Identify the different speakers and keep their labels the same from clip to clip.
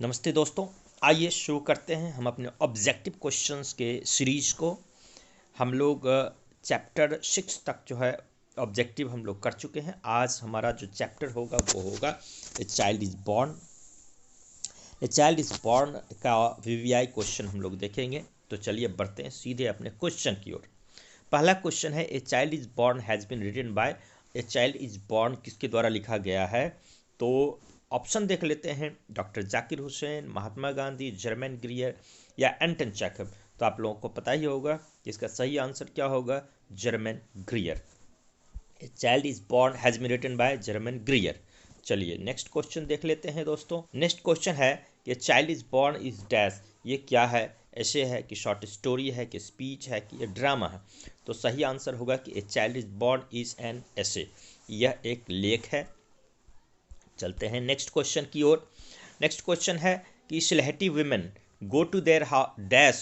Speaker 1: नमस्ते दोस्तों, आइए शुरू करते हैं हम अपने ऑब्जेक्टिव क्वेश्चंस के सीरीज को। हम लोग चैप्टर 6 तक जो है ऑब्जेक्टिव हम लोग कर चुके हैं। आज हमारा जो चैप्टर होगा वो होगा ए child is born. A child is born का वीवीआई क्वेश्चन हम लोग देखेंगे। तो चलिए बढ़ते हैं सीधे अपने क्वेश्चन की ओर। पहला क्वेश्चन है a child is born has been written by. A child is born किसके द्वारा लिखा गया है? तो ऑप्शन देख लेते हैं, डॉक्टर जाकिर हुसैन, महात्मा गांधी, जर्मन ग्रियर या एंटन चेखव। तो आप लोगों को पता ही होगा कि इसका सही आंसर क्या होगा, Germaine Greer. A child is born has been written by Germaine Greer. चलिए नेक्स्ट क्वेश्चन देख लेते हैं दोस्तों। नेक्स्ट क्वेश्चन है कि child is born is dash. ये क्या है? ऐसे है कि शॉर्ट स्टोरी है कि स्पीच है कि ये ड्रामा है? तो सही आंसर होगा कि ए child is born is an essay. यह एक लेख है। चलते हैं नेक्स्ट क्वेश्चन की ओर। नेक्स्ट क्वेश्चन है कि Sylheti women go to their dash.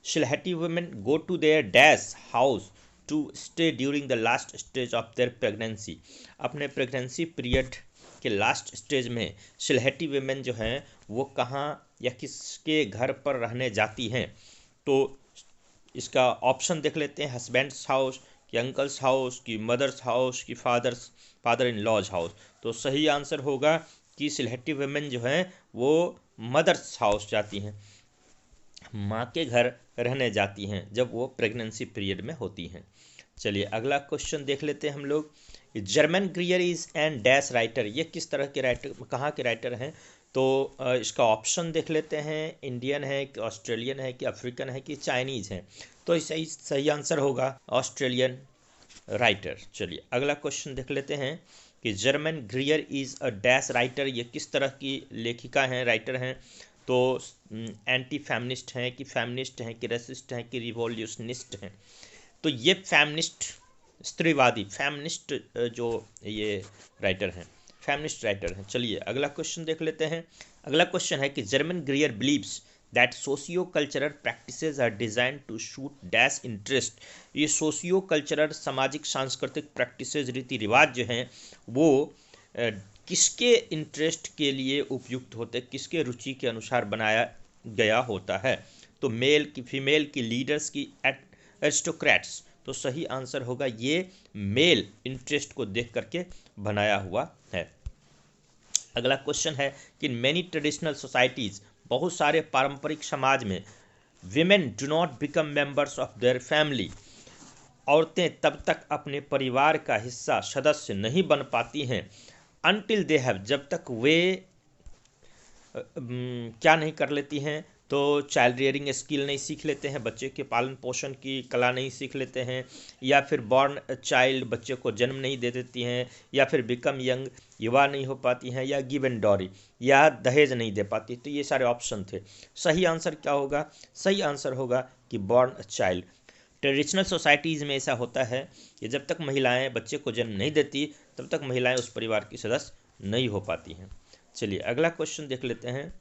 Speaker 1: Sylheti women go to their dash house to stay during the last stage of their pregnancy. अपने प्रेगनेंसी पीरियड के लास्ट स्टेज में सिलहटी वुमेन जो हैं वो कहाँ या किसके घर पर रहने जाती हैं? तो इसका ऑप्शन देख लेते हैं, हस्बैंड्स हाउस कि अंकल्स हाउस की मदर्स हाउस की फादर इन लॉज हाउस। तो सही आंसर होगा कि सिलहटी वुमेन जो हैं वो मदर्स हाउस जाती हैं, माँ के घर रहने जाती हैं जब वो प्रेगनेंसी पीरियड में होती हैं। चलिए अगला क्वेश्चन देख लेते हैं हम लोग। German ग्रियर is and dash writer. ये किस तरह के राइटर, कहाँ के राइटर हैं? तो इसका ऑप्शन देख लेते हैं, इंडियन है कि ऑस्ट्रेलियन है कि अफ्रीकन है कि चाइनीज़ है? तो सही सही आंसर होगा ऑस्ट्रेलियन राइटर। चलिए अगला क्वेश्चन देख लेते हैं कि Germaine ग्रियर is a dash writer. ये किस तरह की लेखिका हैं, राइटर हैं? तो एंटी फेमिनिस्ट हैं कि फेमिनिस्ट हैं कि रेसिस्ट हैं कि रिवॉल्यूशनिस्ट हैं? तो ये फेमिनिस्ट, स्त्रीवादी फेमिनिस्ट जो ये राइटर हैं, फेमिनिस्ट राइटर हैं। चलिए अगला क्वेश्चन देख लेते हैं। अगला क्वेश्चन है कि Germaine Greer believes that socio cultural practices are design to shoot dash interest. ये सोशियो कल्चरल सामाजिक सांस्कृतिक प्रैक्टिसेस, रीति रिवाज जो हैं वो किसके इंटरेस्ट के लिए उपयुक्त होते, किसके रुचि के अनुसार बनाया गया होता है? तो मेल की, फीमेल की, लीडर्स की, एरिस्टोक्रेट्स? तो सही आंसर होगा ये मेल इंटरेस्ट को देख करके बनाया हुआ है। अगला क्वेश्चन है कि मेनी ट्रेडिशनल सोसाइटीज़, बहुत सारे पारंपरिक समाज में, women do not become members of their family. औरतें तब तक अपने परिवार का हिस्सा, सदस्य नहीं बन पाती हैं अनटिल दे हैव, जब तक वे क्या नहीं कर लेती हैं? तो चाइल्ड रियरिंग स्किल नहीं सीख लेते हैं, बच्चे के पालन पोषण की कला नहीं सीख लेते हैं, या फिर बॉर्न चाइल्ड, बच्चे को जन्म नहीं दे देती हैं, या फिर बिकम यंग, युवा नहीं हो पाती हैं, या गिवन डॉरी, या दहेज नहीं दे पाती। तो ये सारे ऑप्शन थे। सही आंसर क्या होगा? सही आंसर होगा कि बॉर्न चाइल्ड। ट्रेडिशनल सोसाइटीज़ में ऐसा होता है कि जब तक महिलाएं बच्चे को जन्म नहीं देती तब तक महिलाएं उस परिवार की सदस्य नहीं हो पाती हैं। चलिए अगला क्वेश्चन देख लेते हैं।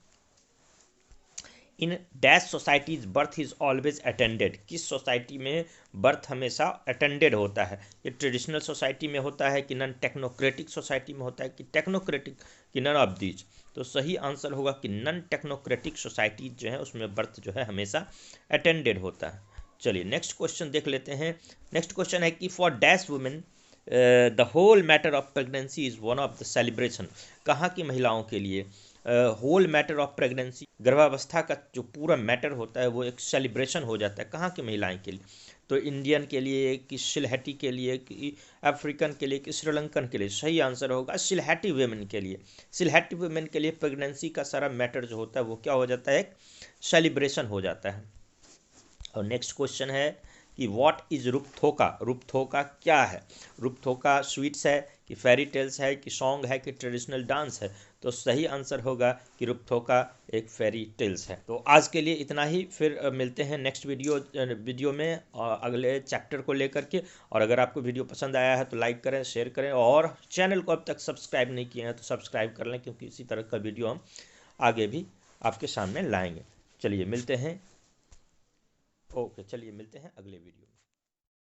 Speaker 1: In dash societies birth is always attended. किस सोसाइटी में बर्थ हमेशा अटेंडेड होता है? ये ट्रेडिशनल सोसाइटी में होता है कि नॉन टेक्नोक्रेटिक सोसाइटी में होता है कि टेक्नोक्रेटिक कि नन ऑफ दीज? तो सही आंसर होगा कि नॉन टेक्नोक्रेटिक सोसाइटी जो है उसमें बर्थ जो है हमेशा अटेंडेड होता है। चलिए नेक्स्ट क्वेश्चन देख लेते हैं। नेक्स्ट क्वेश्चन है कि for dash women the whole matter of pregnancy is one of the celebration. कहाँ की महिलाओं के लिए होल मैटर ऑफ प्रेगनेंसी, गर्भावस्था का जो पूरा मैटर होता है वो एक सेलिब्रेशन हो जाता है? कहाँ की महिलाएं के लिए? तो इंडियन के लिए कि सिलहटी के लिए कि अफ्रीकन के लिए कि श्रीलंकन के लिए? सही आंसर होगा सिलहटी वेमेन के लिए। सिलहटी वेमेन के लिए प्रेगनेंसी का सारा मैटर जो होता है वो क्या हो जाता है, एक सेलिब्रेशन हो जाता है। और नेक्स्ट क्वेश्चन है कि व्हाट इज रूपथोका। रूपथोका क्या है? रूपथोका स्वीट्स है कि फेरी टेल्स है कि सॉन्ग है कि ट्रेडिशनल डांस है? तो सही आंसर होगा कि रूपथोका एक फेरी टेल्स है। तो आज के लिए इतना ही, फिर मिलते हैं नेक्स्ट वीडियो में अगले चैप्टर को लेकर के। और अगर आपको वीडियो पसंद आया है तो लाइक करें, शेयर करें, और चैनल को अब तक सब्सक्राइब नहीं किए हैं तो सब्सक्राइब कर लें, क्योंकि इसी तरह का वीडियो हम आगे भी आपके सामने लाएंगे। चलिए मिलते हैं। ओके, चलिए मिलते हैं अगले वीडियो में।